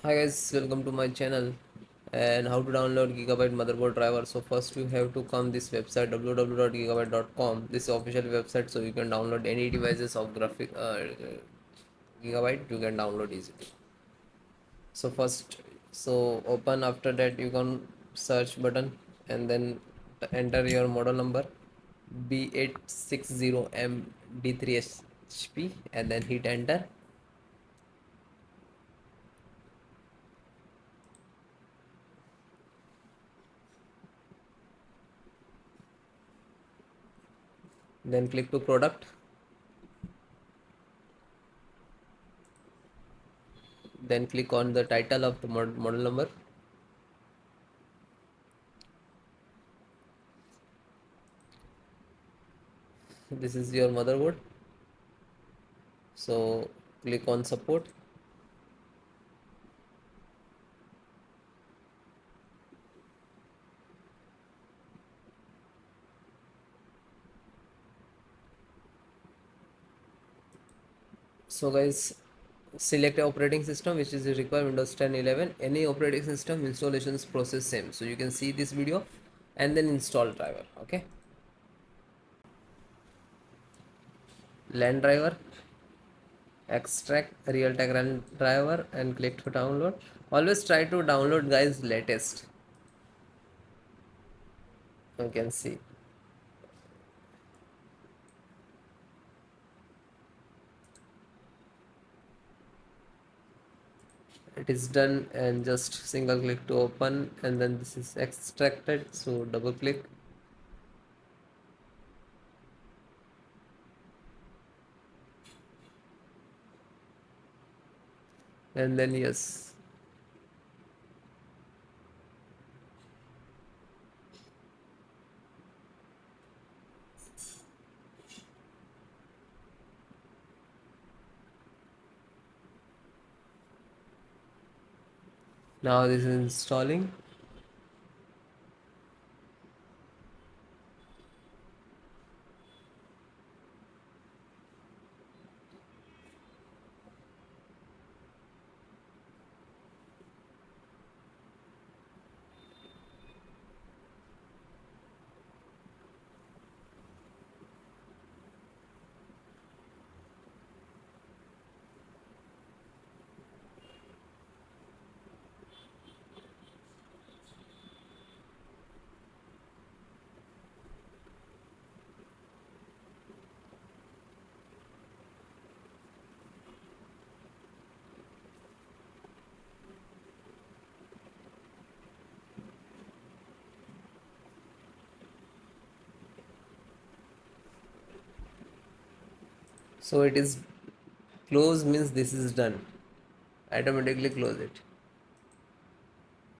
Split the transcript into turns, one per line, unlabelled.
Hi guys, welcome to my channel and how to download Gigabyte motherboard driver. So first you have to come this website www.gigabyte.com. This is official website, so you can download any devices of Gigabyte. You can download easily. So first, so open, after that you can search button and then enter your model number B860M D3HP and then hit enter. Then click to product. Then click on the title of the model number. This is your motherboard, so click on support. So guys, select operating system which is required, Windows 10, 11, any operating system. Installations process same, so you can see this video and then install driver. Okay, LAN driver, extract Realtek LAN driver and click to download. Always try to download guys latest. You can see it is done, and just single click to open, and then this is extracted, so double click. And then yes, now this is installing. So it is close, means this is done. Automatically close it.